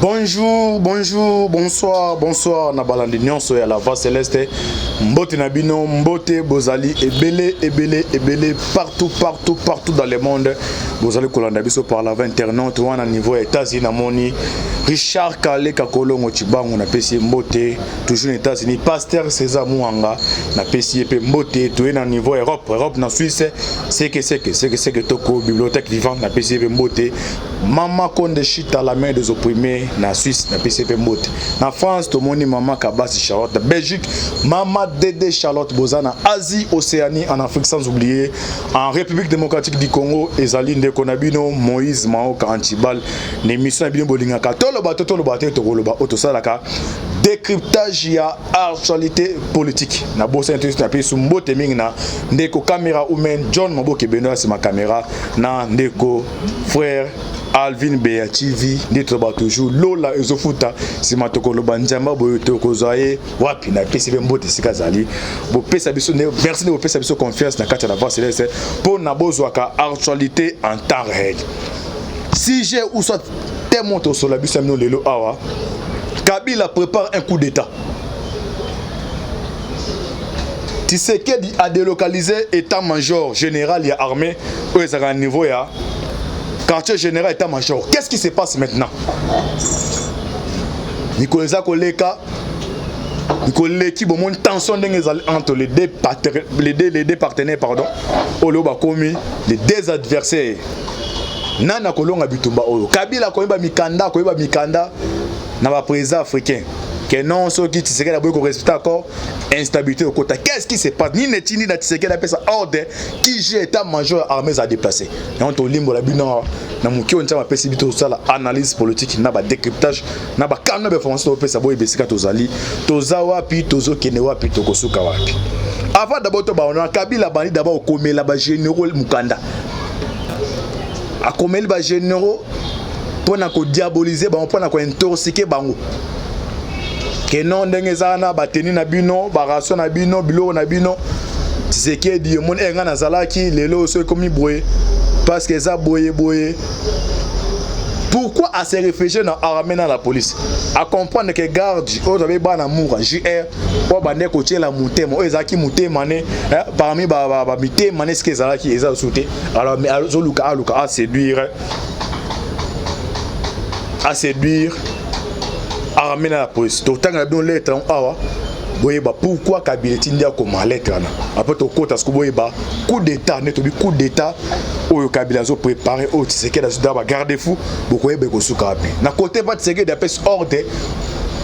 Bonjour, bonjour, bonsoir, bonsoir. Nabalandi nyonso ya la voix céleste. Mbote nabino, mbote bozali ebele partout dans le monde. Bozali kolanda biso par la internaute wana niveau États-Unis na moni. Richard Kale Kakolongo Chibango na pesi mbote toujours aux États-Unis. Pasteur César Mouanga na pesi epe mbote tout na niveau Europe na Suisse. C'est que toko bibliothèque vivante na pesi epe mbote. Mama Konde Chita la main des opprimés na Suisse na PCP Mbote. Na France to moni Mama Kabasi Charlotte. Belgique Mama Dédé Charlotte Bozana. Asie Océanie en Afrique sans oublier en République démocratique du Congo ezali ndeko na bino Moïse Maoka Antibal l'émission na bino bolingaka toloba to koloba otosalaka décryptage ya actualité politique na bossa interview na pesu mbote mingi na ndeko caméra humaine John Maboke Benoît c'est ma caméra na ndeko frère Alvin Beativi ndetoba toujours Lola ezofuta sima tokoloba njamba boyo tokozaye wapi na PCB mbote sikazali bo pesa biso merci de pesa biso confiance na kati na voix céleste pour na bozwaka actualité en temps réel si j'ai ou soit témoin to sur la biso mino lelo awa Kabila prépare un coup d'état. Tshisekedi a délocalisé état-major général et armée au niveau ya quartier général état-major. Qu'est-ce qui se passe maintenant? Nicolas Koleka qui bon mon tension entre les deux partenaires pardon oloba komi les deux adversaires nana kolonga bitumba oyo Kabila koyeba mikanda na ba président africain que non ceux qui Tshisekedi a beaucoup respecté encore instabilité au côté. Qu'est-ce qui se passe ni netini na Tshisekedi a fait ça ordre qui j'ai état major armée à déplacer na to limbo la bino na muki on tama pesi bito sala analyse politique na ba décryptage na ba kana ba formation pesa boy besika tozali tozawa pi tozo kenewa pi tokosuka wapi avant d'abord to ba on Kabila bani d'abord komela ba généraux mukanda a komela ba généraux pour ko diaboliser ba pour ko intoxiquer bango que non ndenge zana bateni na bino ba ration na bino bilo na bino Tshisekedi mon enga na zalaki lelo so komi boye parce que ça boye pourquoi à se réfugier dans armée dans la police à comprendre que garde au avez bana moura JR pour bande ko tiela mutema o ezaki mutema ne parmi ba mitema ne ce que zalaki eza sauté alors mais aluka à séduire armée dans la police tout temps bien lettre awa boyeba pourquoi Kabila tindia comme lettre là après to kota ce que boyeba coup d'état ne to bi coup d'état oyo Kabila zo préparé o Tshisekedi da ba garder fou beaucoup yeba ko suka api na côté pas Tshisekedi d'après ordre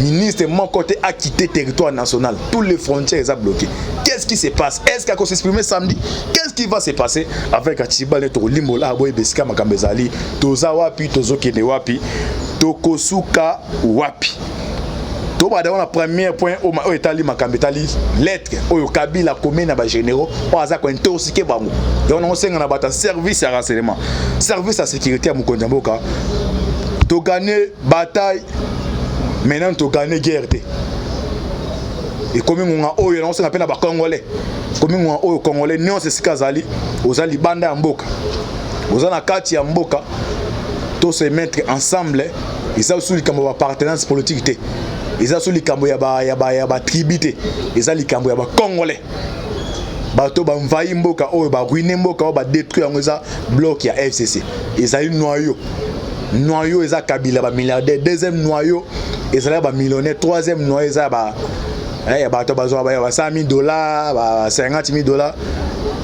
ministre mon côté a quitté territoire national tous les frontières sont bloquées. Qu'est-ce qui se passe? Est-ce qu'il va s'exprimer samedi? Qu'est-ce qui va se passer avec Atiba le to limbola boy besika makambezali toza wapi tozo kene wapi tokosuka wapi to ba dans la première point au etali makambetali lettre oyo Kabila commet na ba généraux o aza ko intoxiquer bango donc on senga na bata service à renseignement service à sécurité à Mukonja Mboka to gagner bataille maintenant to gagner guerre et comme on oyo on senga pena ba congolais comme on oyo congolais non c'est sikazali ozali banda ya mboka ozana kati ya mboka to se mettre ensemble ils ont sous likambo ba appartenance politique ils ont sous likambo ya ba tribité ils ont likambo ya ba congolais bato ba envahir mboka oyo ba ruiner mboka ba détruire ngoza bloc ya FCC ils ont noyau eza Kabila ba milliardaire deuxième noyau ezala ba millionnaire troisième noyau eza ba bato bazwa ba $100,000 ba $50,000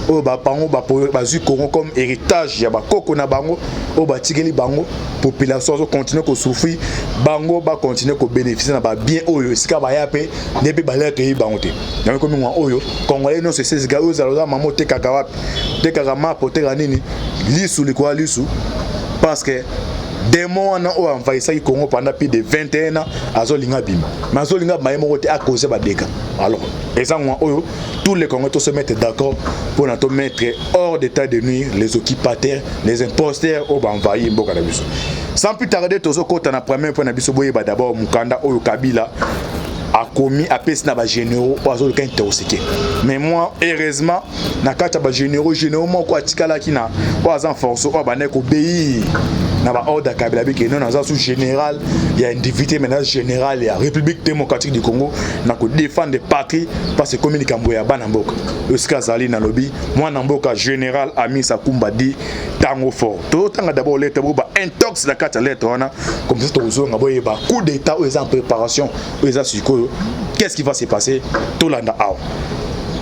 o ba pango ba zu Congo comme héritage ya ba koko na bango o ba tigeli bango population zo continuer ko souffrir bango ba continuer ko bénéficier na ba bien oyo sika ba yape depuis ba lettre yi bango te na ko mwa oyo congolais non c'est ces gars oyo za mamo te kaka wapi te kaka ma potera nini lisu likwa lisu parce que démon na o envahissé le Congo pendant plus de 21 ans azolinga bima mais azolinga maïmo côté à cause ba dégâts alors exactement tous les Congolais se mettent d'accord pour nous mettre hors d'état de nuire les occupataires les imposteurs au envahi mboka na biso sans plus tarder tozo kota na premier point na biso boyeba d'abord mukanda oyo Kabila a commis à pèse na ba généraux oazo le intoxiqué mais moi heureusement na kata ba généraux moi ko atikala kina oaza force o ba ne ko obéir na ba ordre Kabila bi que non na sous général il y a une divinité maintenant générale il y a République démocratique du Congo na ko défendre patrie parce que communique mboya bana mboka Oscar Zali na lobby moi na mboka général Ami Sakumba di tango fort to tanga d'abord lettre ba intox la carte lettre wana comme ça to zo ngaboye ba coup d'état aux en préparation aux asiko qu'est-ce qui va se passer to landa aw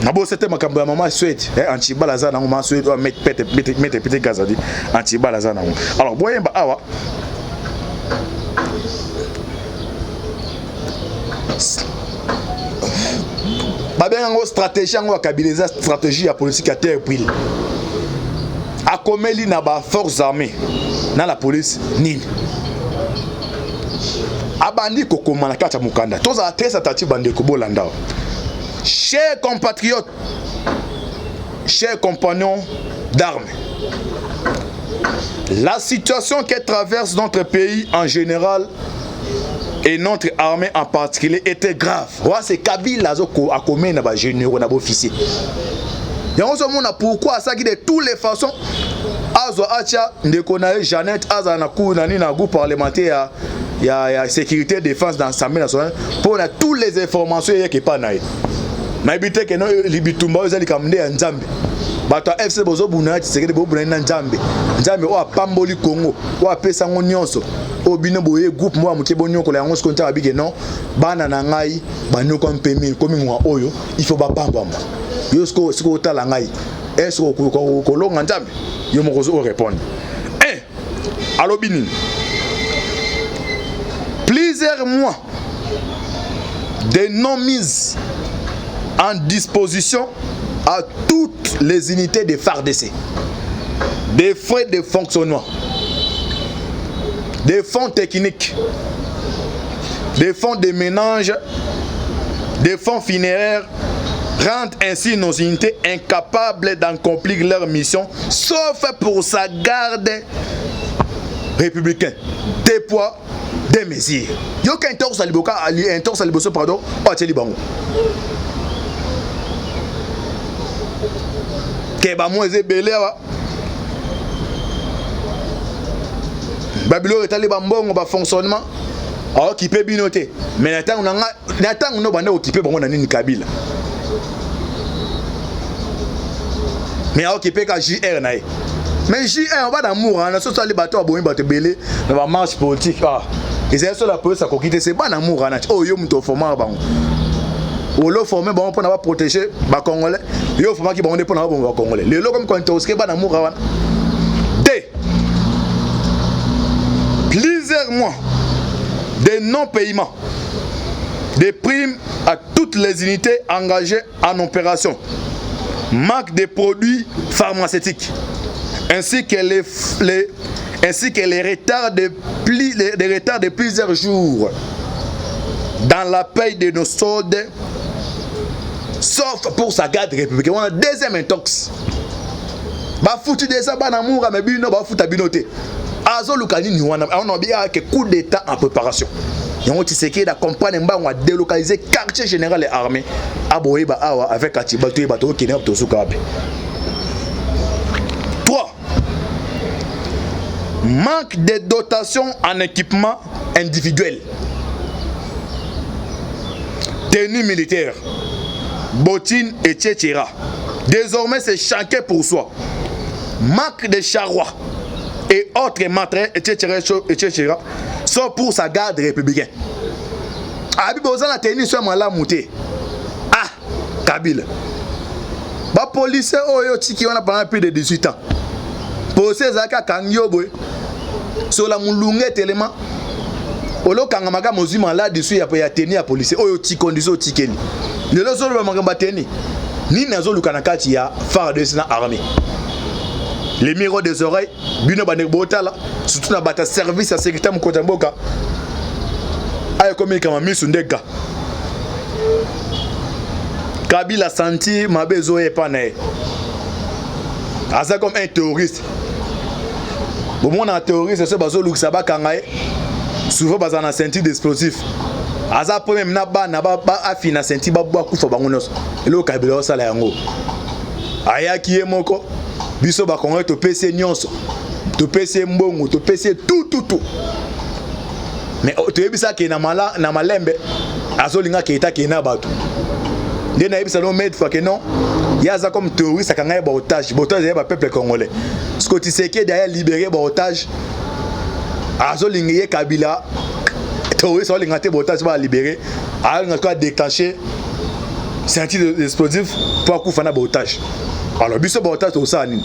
Nabo c'était ma campagne maman souhaite anti balaza na maman souhaite mettre petit gazadi anti balaza na. Alors boyen ba awa ba bien ngo stratégie ngo kabiliser stratégie ya politique à terre pris a komeli na ba forces armées na la police nini abandi kokoma na kata mukanda toza très attentif bande ko bolanda. Chers compatriotes, chers compagnons d'armes, la situation que traverse notre pays en général et notre armée en particulier était grave. C'est Kabila a commis des généraux, des officiers. Et on se demande pourquoi ça qui de toutes les façons, Azo Acha, Ndekonae, Jeannette, Azanakou, Nani, Nagou parlementaire, il y a sécurité défense dans l'Assemblée nationale pour toutes les informations qui pas naï. Maibite que non libitumba ozali kamnde ya Nzambe bato FC bozo buna tisekede bo buna na Nzambe Nzambe o apamboli Congo o apesa ngo nyonso o bino boye groupe mo amuke bonyoko la ngo skonta abike non bana na ngai banoko mpemi komi ngwa oyo il faut ba pamba mo yo sko tala ngai est-ce ko longa Nzambe yo mo ko répondre alobini plusieurs mois de non mise en disposition à toutes les unités de FARDC, des frais de fonctionnement, des fonds techniques, des fonds de ménage, des fonds funéraires, rendent ainsi nos unités incapables d'accomplir leur mission, sauf pour sa garde républicaine. Des poids, des mesures. Yo ka intorse aliboka ali intorse aliboso pardon, o teli bango. Keba moise belé wa Babilo etali bambongo ba fonctionnement a occupé binoté mais natang no bande occupé bango na nini Kabila mais a occupé ka JR nae mais JR on va d'amour na so sali bato aboyi bato belé na ba marche politique et c'est ça la police a coquité c'est pas d'amour na oh yo muto former bango ou le former bon pour pas protéger ba congolais yo former qui bon pour na ba congolais le lo comme quand on ba d'amour wana plusieurs mois de non-paiement des primes à toutes les unités engagées en opération, manque de produits pharmaceutiques, ainsi que les retards de plusieurs jours dans la paye de nos soldes, sauf pour sa garde républicaine. On a deuxième intox. Ba foutu de ça, ba namour, mais bino ba fouta binoté. Azo lukani ni wana on a bien que coup d'état en préparation. Yango tiseki da campagne mba on a délocalisé quartier général et armée à Boyeba awa avec Atiba to bato qui n'est pas sukabe. 3. Manque de dotation en équipement individuel. Tenue militaire, bottines etc. Désormais c'est chacun pour soi. Manque de charroi et autres matériels, etc., sont pour sa garde républicaine. Abibozan a tenu seulement la montée. Ah, Kabila. Ba policier oyo tiki on a pendant plus de 18 ans. Policier zaka kangyobo sur la mulunge tellement. Olo kangamaga mozima là dessus ya tenu ya policier oyo tiki condition tikeni. Le lozo ba mangamba tenu. Ni nazo lukana kati ya FARDC na armée. Les miroirs des oreilles, bino banek botala, surtout na bata service à sécurité mukota mboka. Ayo komi kama misundeka. Kabila senti mabezo e panae. Asa comme un terroriste. Bon mon un terroriste c'est bazo luksa ba kangae. Souvent bazana senti d'explosif. Asa premier na ba afina senti ba bwa kufa bangonos. Elo Kabila sala yango. Aya kiye moko biso ba kongo to PC nyonso topesi mbongo, topesi tout. Mais toyebisa ke na malembe azolinga Keita kena bato. Nde na yebisa no mettre que non, yaza comme terroriste akanga ba otage ya ba peuple congolais. Ce que tu sais que derrière libérer ba otage azolinga ye Kabila terroriste azolinga te ba otage ba libérer, alinga ko déclencher ceinture d'explosif pour akufa na ba otage. Alors biso ba otage to ça nini?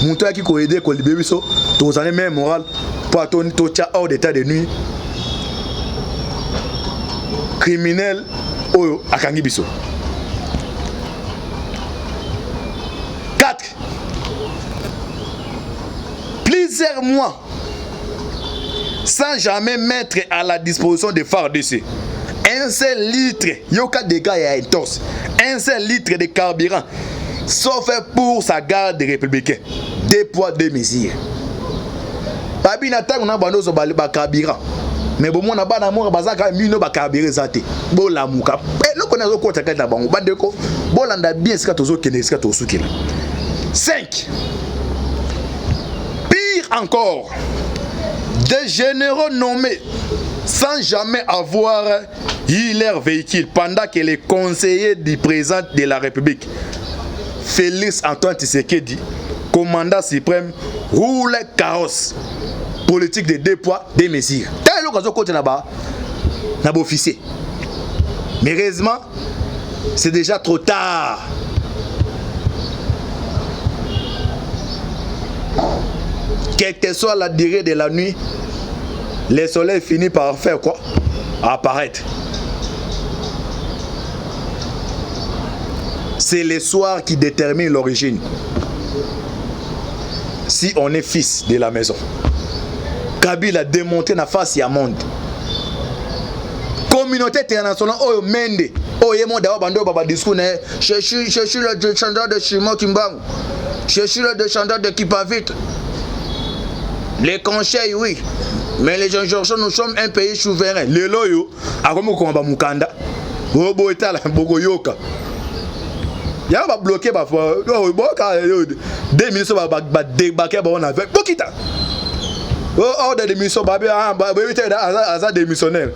Muto yaki ko aider ko libérer biso, to zane même moral pour atoni to tia hors d'état de nuit. Criminel oyo akangi biso. 4. Plusieurs mois sans jamais mettre à la disposition des FARDC un seul litre, yoka de gars ya entorse, un seul litre de carburant, sauf pour sa garde républicaine. 2 poids 2 mesures. Babi na tango na bando zo ba carburant. Mais bon na bana mo bazaka mino ba carburant zate. Bo la muka. Le connaît ko ta kata bango bandeko. Bo landa bien ska tozo kene ska to sukila. 5. Pire encore, des généraux nommés sans jamais avoir eu leur véhicule pendant que les conseillers du président de la République, Félix Antoine Tshisekedi, commandant suprême, roule carrosse. Politique de 2 poids 2 mesures. T'as l'occasion côté là-bas, n'a pas officier. Mais heureusement, c'est déjà trop tard. Quelle que soit la durée de la nuit, le soleil finit par faire quoi? Apparaître. C'est le soir qui détermine l'origine. Si on est fils de la maison. Kabila a démonté na face ya monde. Communauté internationale oyo mende. Oyo monde awa bando baba discours ne. Je suis le descendant de Shimo Kimbangu. Je suis le descendant de Kipavite. Les conseils oui. Mais les gens nous sommes un pays souverain. Le loyo akomo ko ba mukanda. Bobo etala bogo yoka. Ya ba bloquer ba boka 2 minutes ba débarquer ba on avec bokita. Oh, des démissions, démissionnaire.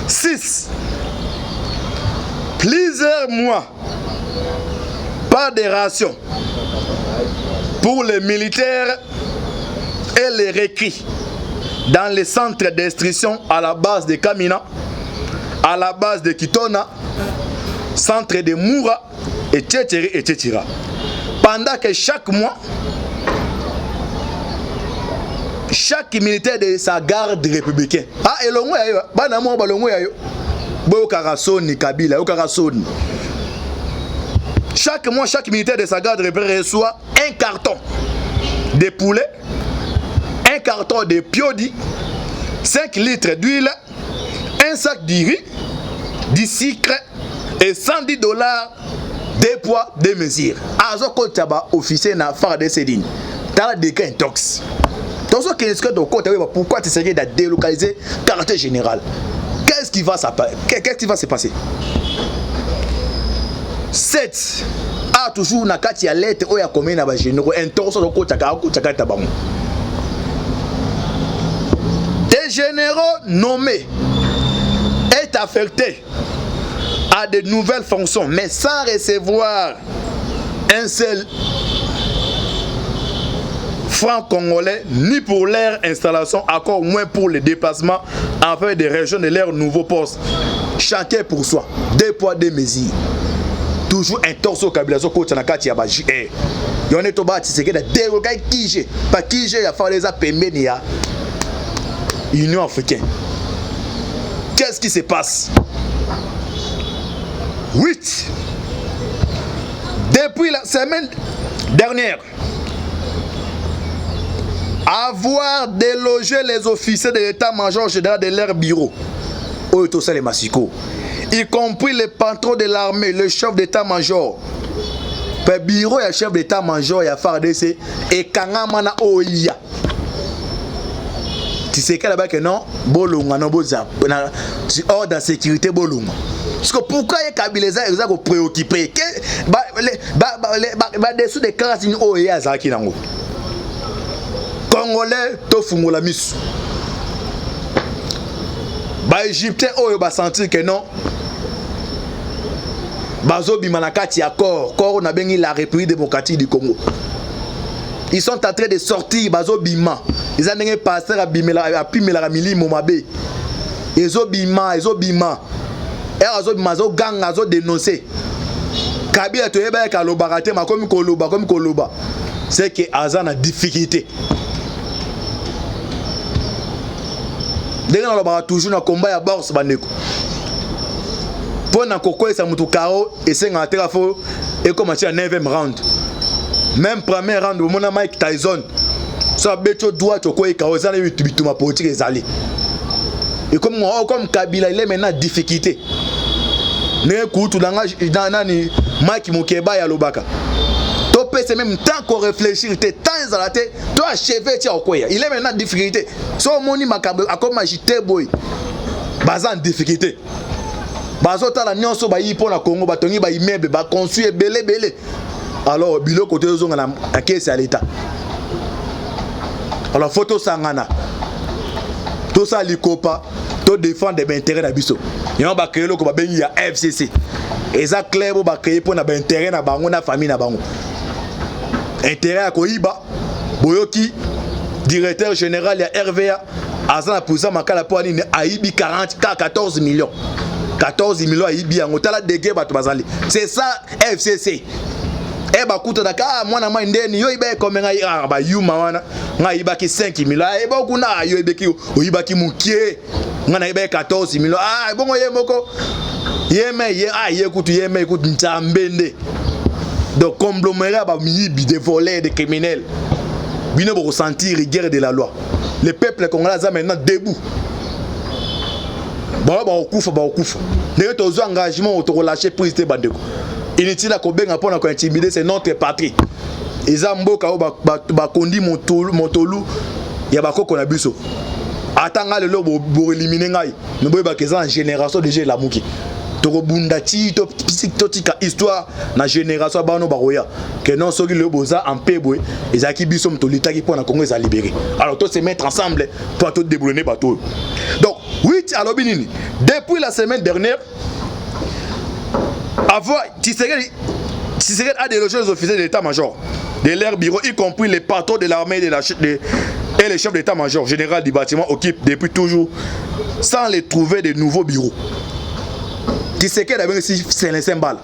6. Plusieurs mois, pas de rations pour les militaires et les récrits dans les centres d'instruction à la base de Kamina, à la base de Kitona, centre de Moura, etc. Pendant que chaque mois, chaque militaire de sa garde républicaine. Ah, et l'ongo yayo, bana mo balongo yayo. Bo karasoni Kabila, o karasoni. Chaque mois, chaque militaire de sa garde républicaine reçoit un carton de poulet, un carton de piodi, 5 litres d'huile, un sac de riz, du sucre et $110 2 poids 2 mesures. Azoko taba officier na FARDC Céline. Dans des cas intox. Pourquoi tu essayes de délocaliser le quartier général? Qu'est-ce qui va se passer? 7. A toujours na kati ya lettre oya commune na ba généraux intention de kota bango. Des généraux nommés est affecté à de nouvelles fonctions mais sans recevoir un seul francs congolais, ni pour leur installation, encore moins pour les déplacements en fait des régions de leur nouveau poste. Chacun pour soi. 2 poids 2 mesures. Toujours un torso Kabila so coach na kati ya ba JR. Yone to ba tseke da déroga kije. Pas kije ya fa les a pembeni ya Union africaine. Qu'est-ce qui se passe? 8. Depuis la semaine dernière, avoir délogé les officiers de l'état-major général de leur bureau, y compris le patron de l'armée, le chef d'état-major. Le bureau et le chef d'état-major et FARDC et Kangamana Oya. Tu sais qu'elle a que non, Bolunga, non, Boza, hors de sécurité, Bolunga. Parce que pourquoi les Kabileza sont préoccupés? Dessous des classes, Oya, Zaki Nango. Congolais, to fungola misu. Ba Égyptien oyo ba sentir que non. Bazo bimanakati ya corps na bengi la République démocratique du Congo. Ils sont en train de sortir bazo bima. Ils ont des pasteurs à bimela à pimela milimo mabe. Ezo bima. Et azo bima zo gang azo dénoncer. Kabila to yeba ka lobaka te ma comme koloba. C'est que Azan a difficulté. Dès qu'on a toujours un combat à bourse bandeko. Pour na koko esa mutu karo et c'est un terafo et commencer à 9e round. Même premier round au mona Mike Tyson. Ça beto droit ko e karo ça les bituma politique ezali. Et comme Kabila il est maintenant difficulté. Ne kutu dans nani Mike Mukeba ya lobaka. Topé c'est même temps qu'on réfléchit, t'es temps à la tête, toi achevé tiens quoi. Il est maintenant difficulté. So moni makabo akoma agité boy. Bazan difficulté. Bazo tala nyonso ba yi pona Congo batongi ba immeuble ba construire belé. Alors bilo côté zonga na caisse à l'état. Alors photo sangana. Tout ça likopa, to défendre des intérêts na biso. Yon ba créer loko ba bengi ya FCC. Eza clair bo ba créer pona ba intérêt na bango na famille na bango. Intérêt à Koiba, Boyoki, directeur général ya RVA, Azan pour ça makala po ani Aibi 14 millions. 14 millions Aibi en otala dege bato bazali. C'est ça FCC. E ba kuta daka mwana mwa ndeni yo ibe comme ngai ba yuma wana ngai ibaki 5 millions. E ba kuna yo ibeki oyibaki mukie. Ngana ibe 14 millions. Bongo ye moko. Yeme ye kutu yeme kutu ntambende. Donc, conglomérat de voleurs, de criminels. Ils vont ressentir la guerre de la loi. Le peuple congolais est maintenant debout. Bon, on coupe. Les autres engagements ont relâché pour ces bandeko. Inutile à Kobenga pour intimider, c'est notre patrie. Ils ont mboka ba kondi montolu ya ba ko na biso. Atanga le lobo pour éliminer ngai. Mais boy ba keza en génération déjà la muki. Bundati totika histoire na génération bano baroya que non soki le boza en pebwe ezaki biso mtolita ki pona Congo za libéré. Alors tous se mettre ensemble pour tout déboulonner bateau. Donc 8 alors binini depuis la semaine dernière avant Tshisekedi a délogé les officiers de l'état-major de leur bureau y compris les patrons de l'armée et les chefs d'état-major général du bâtiment occupent depuis toujours sans les trouver de nouveaux bureaux. Tshisekedi a si c'est un symbole.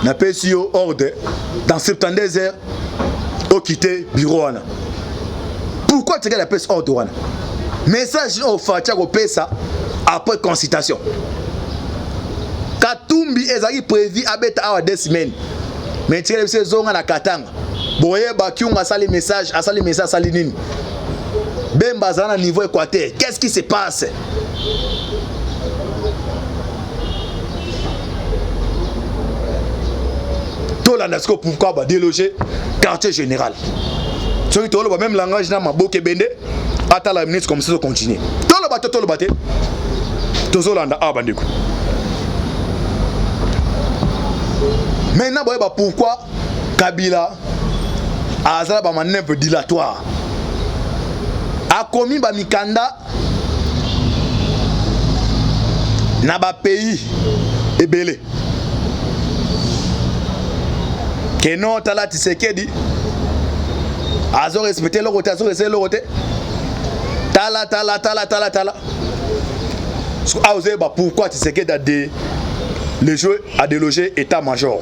N'a pas su ordre dans 72 heures au quitter bureau. Pourquoi Tshisekedi a pas ordre? Message au Fatia au Pesa après consultation. Katumbi ezaki prévu à bête à 2 semaines. Mais Tshisekedi se zonga na Katanga. Boye bakiunga sali message, asali message sali nini. Bemba zana niveau Équateur. Qu'est-ce qui se passe? Pourquoi bah déloger quartier général. Celui qui a même langage dans ma boque bende, attends la ministre comme ça continue. Tout le bateau, tout Zolanda a bandeko. Maintenant pourquoi Kabila a une manœuvre dilatoire a commis ba mikanda na ba pays ebele. Que non, tala Tshisekedi azo respecté le côté, azo respecté le côté. Tala. Pourquoi Tshisekedi a le jeu a délogé état-major.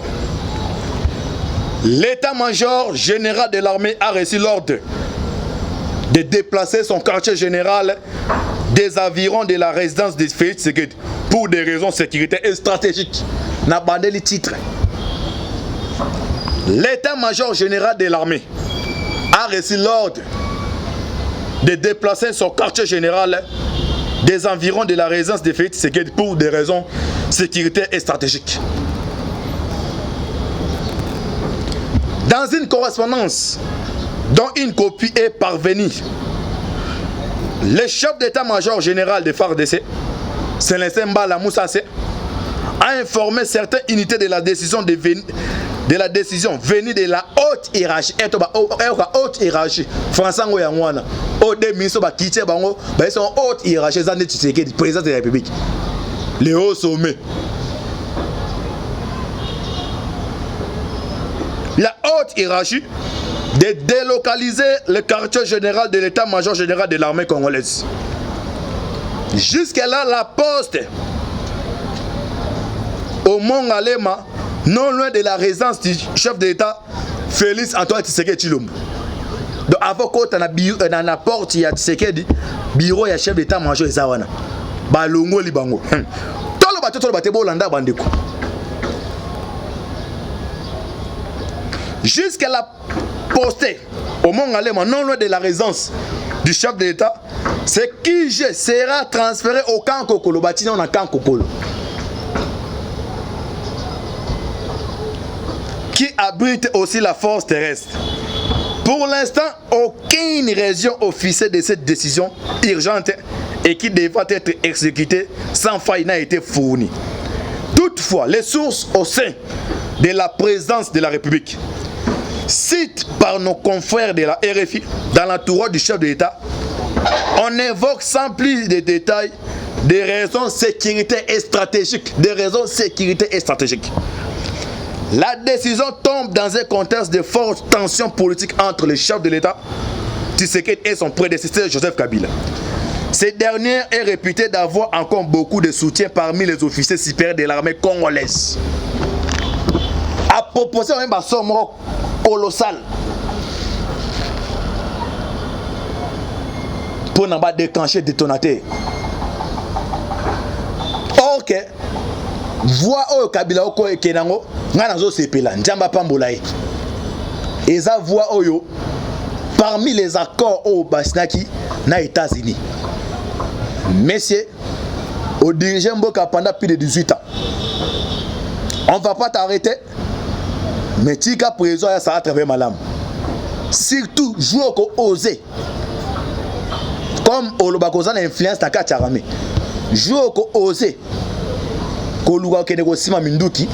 L'état-major général de l'armée a reçu l'ordre de déplacer son quartier général des environs de la résidence de Félix Tshisekedi pour des raisons sécuritaires et stratégiques. N'a bandé les titres. L'état-major général de l'armée a reçu l'ordre de déplacer son quartier général des environs de la résidence de Félix Tshisekedi pour des raisons sécuritaires et stratégiques. Dans une correspondance dont une copie est parvenue, le chef d'état-major général de FARDC, Célestin Mbala Moussase, a informé certaines unités de la décision de de la décision venue de la haute hiérarchie. Et haute hiérarchie. Français ngo yangwana. Au des ministres ba kité bango, ba sont haute hiérarchie Zande Tshisekedi, président de la République. Les hauts sommets. La haute hiérarchie de délocaliser le quartier général de l'état-major général de l'armée congolaise. Jusque-là, la poste au Mont-Alema, non loin de la résidence du chef de l'État, Félix Antoine Tshisekedi Tshilombo. Donc, avant qu'on ait la porte, il y a Tshisekedi, bureau, il y a chef d'état-major, il y a Balongo Libango. Tout le bateau, Bolanda, Bandeko. Jusqu'à la postée au Mont-Alema, non loin de la résidence du chef de l'État, c'est qui sera transféré au camp Kokolo, bâtiment dans le camp Kokolo, qui abrite aussi la force terrestre. Pour l'instant, aucune raison officielle de cette décision urgente et qui devra être exécutée sans faille n'a été fournie. Toutefois, les sources au sein de la présidence de la République, citent par nos confrères de la RFI, dans l'entourage du chef de l'État, on évoque sans plus de détails des raisons sécuritaires et stratégiques. La décision tombe dans un contexte de forte tension politique entre le chef de l'État, Tshisekedi, et son prédécesseur Joseph Kabila. Ce dernier est réputé d'avoir encore beaucoup de soutien parmi les officiers supérieurs de l'armée congolaise. À proportion même à son colossal pour ne pas déclencher détonateur. Or que voix au Kabila oko ekenango ngana zo sepela njamba pambolaye. Eza voix oyo parmi les accords au Basnaki na États-Unis. Messieurs, au dirigeant Mboka pendant plus de 18 ans. On ne va pas t'arrêter. Mais tika présent ça a travers ma lame. Surtout jouer au oser. Comme Olobakozan influence ta kacharame. Jouer au oser. Koluga ke négocier minduki.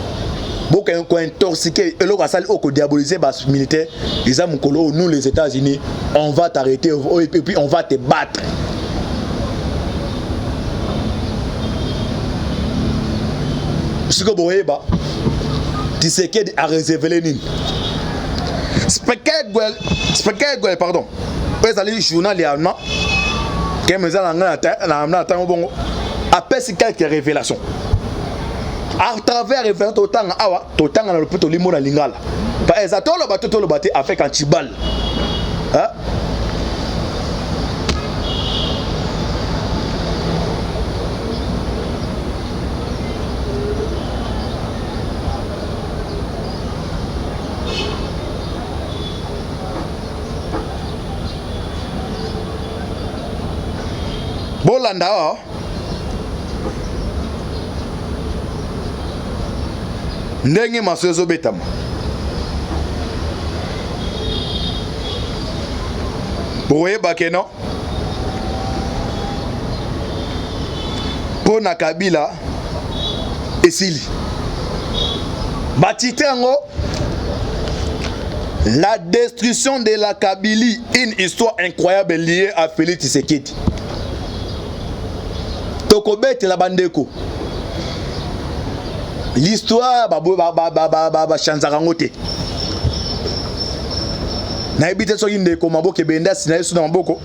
Boka ko intoxiquer et l'autre sali oko diaboliser bas militaire. Les amis kolo nous les États-Unis, on va t'arrêter et puis on va te battre. Siko boyeba. Tshisekedi a révélé nini. Spekegwel, pardon. Vous allez journal allemand. Qui me a fait quelques révélations. À travers les révélations, Totang a le peu de limo na lingala. Par exemple, le bateau avec un tibal. Hein? Bolanda ndenge masozo betama boye bakeno pona Kabila esili batitrango la destruction de la Kabylie, une histoire incroyable liée à Félix Tshisekedi. Tokobete la bandeko. L'histoire chanzarangote. Na ebite so yinde ko maboke benda sina yesu na maboko.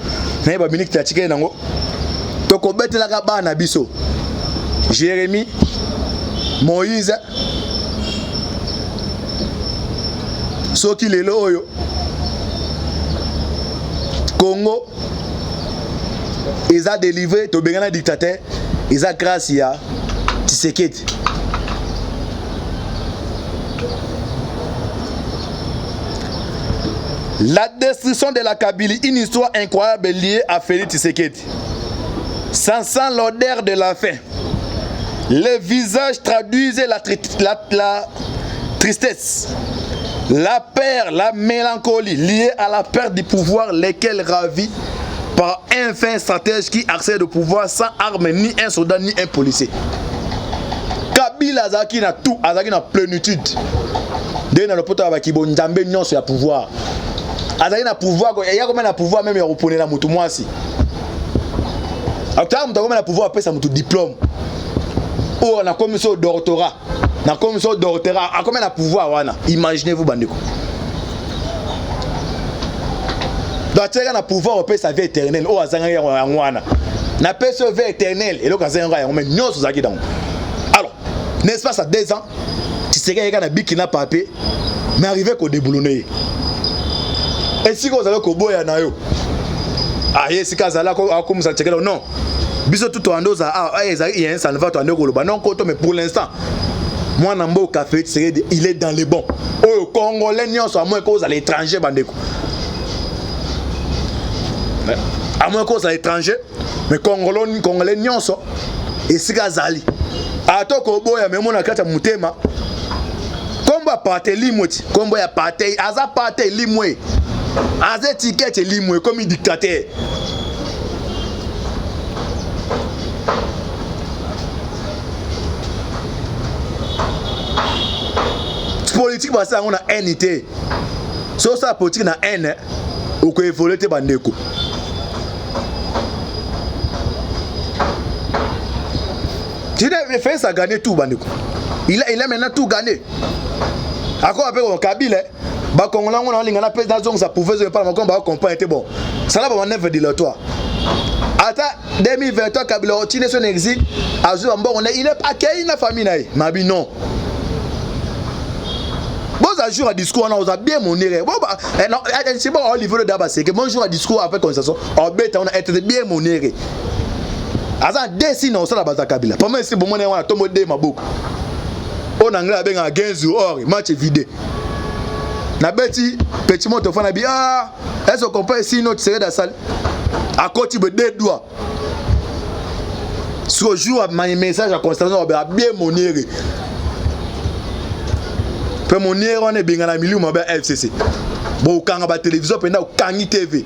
Na yeba miniki tachike nango. Tokobete la bana biso. Jérémie, Moïse, soki lelo oyo Congo, ils ont délivré to bengana dictateur, ils ont grâce à Tshisekedi. La destruction de la Kabylie, une histoire incroyable liée à Félix Tshisekedi. Sans l'odeur de la faim, le visage traduisait la tristesse, la peur, la mélancolie liée à la perte du pouvoir, lesquels ravis par un fin stratège qui accède au pouvoir sans armes, ni un soldat, ni un policier. Kabila Azaki na tout, Azaki na plénitude. Dès na lopoto ba kibo njambe nyonso ya pouvoir. Azali na pouvoir ko ya comme na pouvoir même ya reponela mutu mwasi. Ata mutu comme na pouvoir pesa mutu diplôme. Oh na commission doctorat. Na commission doctorat a comme na pouvoir wana. Imaginez-vous bandeko. Donc tu as pouvoir pesa vie éternelle. Oh azanga ya wana. Na pesa vie éternelle et le kazanga ya mais nyonso zaki dans. Alors, n'est-ce pas ça 2 ans? Tu sais qu'il y a un bikina papier, mais arrivé qu'au déboulonné. Et si vous allez au boya na yo, ah yes, si Kazala comme ça checker non, biso tout en dos il y a un salva to ando koloba non koto mais pour l'instant, moi nambo café il est dans les bons. Oh Congolais nyonso à moins cause à l'étranger bandeko. À moins cause à l'étranger, mais Congolais nyonso et si Kazali. Atoko boya mais mon akata mutema. Kombo ya parté limweti, kombo ya parté, aza parté limwe. Aza étiquette limwe comme un dictateur. Politique parce qu'on a NIT. So ça politique na N ou ko évoluer te bandeko. Tu devais faire ça gagner tout bandeko. Il a maintenant tout gagné. Encore après on Kabila, ba Congolais on a lingana pèse dans zone ça pouvait se pas comme ba comprendre était bon. Ça là ba 9 dilatoire. Ata 2023 Kabila retiné son exil, azou bon il est pas qu'il na famille naï. Mabi non. Bon jour à discours on a bien monéré. Bon bah non, c'est bon Olivier le Daba c'est que bon jour à discours après conversation, on bête on a été bien monéré. Asa dessine on ça la base Kabila. Pour moi c'est bon on a tombé de maboko. On anglais avec un 15 or match vidé. Na beti petit moto fana bi est-ce qu'on peut ici notre série de salle à côté de 2 doigts. Ce jour à mon message à Constance on a bien monéré. Pe monéré on est bien dans milieu ma FCC. Bon quand ba télévision pendant Kangi TV.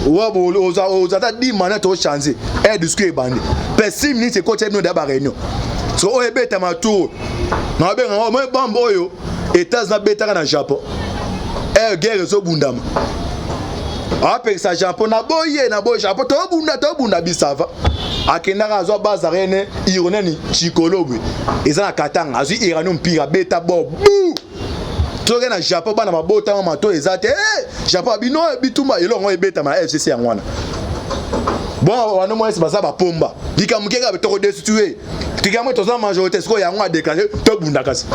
Ouais bon aux atta 10 manettes au changer. Et discuter bandé. Per 6 minutes c'est coach nous d'abord réunion. So o ebeta matour na benga o moi bambo oyo États na beta na Japon guerre zo bundama après ça Japon na boye Japon to bunda bisava akenda ka zo base arene ironeni chikolobe eza na Katanga azu iranium pira beta bob to na Japon bana mabota mato ezate Japon bino bituma elongo ebeta ma FCC ya ngwana. Bon, on a moins c'est pas ça ba pomba. Dika mukeka betoko destituer. Tika moi toza majorité ce ko ya ngwa déclarer to bunda kasi.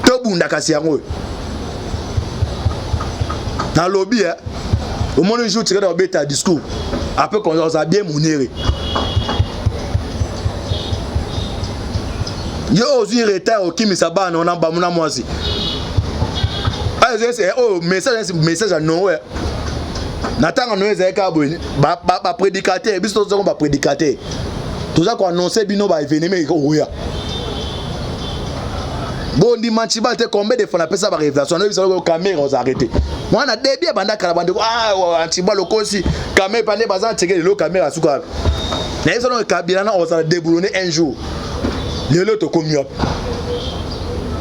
To bunda kasi yango. Na lobby au moins un jour tu regardes beta discours. Après qu'on a bien monéré. Yo ozu retard au kimi sabana on a ba mona mwasi. Ah c'est message à Noël. Natanga no ezeka boye ba prédicateur biso tozo ba prédicateur toza ko annoncer bino ba événement oya bon dimanche ba te combien de fois na pesa ba révélation no biso ko caméra on s'arrêter moi na début banda kala bande antiba lokosi caméra pande bazan teke le caméra suka na eso no Kabila na on s'en déboulonner un jour le to komi up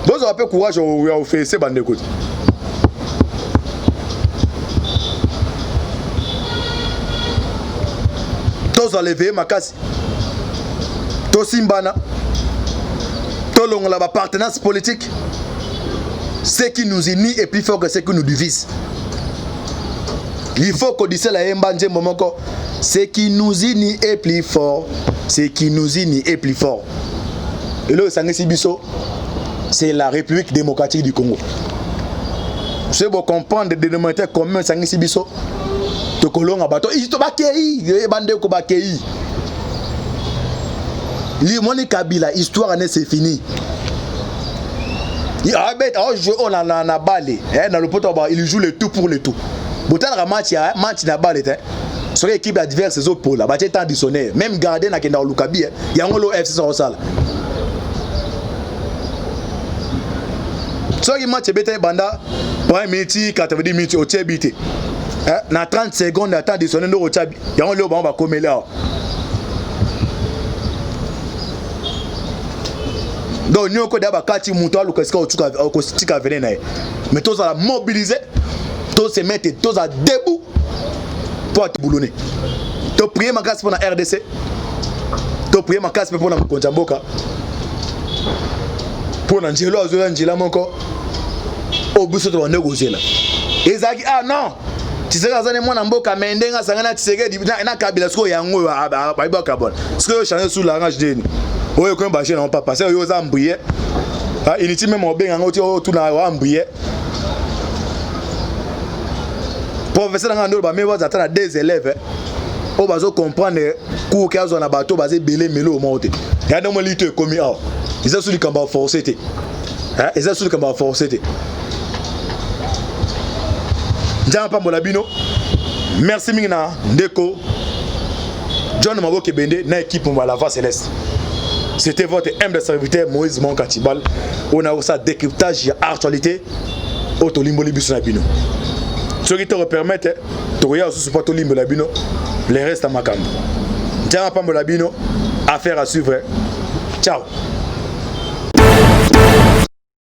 bozo appel courage au faire ces bande côté. Tous enlever ma casse. Tous simbana. Tous la appartenance politique. Ce qui nous unit est plus fort que ce qui nous divise. Il faut qu'on dise la mbanje momoko. Ce qui nous unit est plus fort. Ce qui nous unit est plus fort. Et là, c'est la République démocratique du Congo. C'est pour comprendre des dénominateurs communs Sangisi Biso. To kolonga bato isto bakei bande ko bakei li moni Kabila histoire ne c'est fini il abet on na balle na le poto il joue le tout pour le tout botan ra match na balle sur équipe adverse zo pola ba temps additionnel même garder na kenda lukabi yango lo FC so sala so ki match beta banda pour 1 minute 90 minutes au tébité. Na 30 secondes attend de sonner au Tchabi. Il y a un lobe on va comme là. donc nous ko d'aba kati muto alukaska otika venir na mais tous à mobiliser tous se mettre tous à debout pour te boulonner to prier ma casse pour la RDC to prier ma casse pour la Konjamboka pour l'Angelo Azola Angela moko au bout de négocier là ezaki ah non Tshisekedi azane mwana mboka mendenga sangana Tshisekedi na kabila sko yango ba ba kabon sko changer sous la rage deni oyo ko ba na papa c'est yo za mbriye ah initi même obenga ngoti o tuna wa mbriye professeur ngando ba me baza tana des élèves o bazo comprendre cours kazo na bato bazé belé melo monte ya no molito ekomi ah ils ont sous le combat forcé té hein ils ont sous le combat forcé té Njamba Molabino, merci Mingna, Ndeko, John Maboke Bende, na équipe on va la voix céleste. C'était votre humble serviteur Moïse Monkatibal. On a aussi un décryptage de l'actualité au Tolimbo Libiso Nabino. Ce qui te permet de regarder sur le Tolimbo Labino, le reste à Makambo. Njamba Molabino, affaire à suivre. Ciao.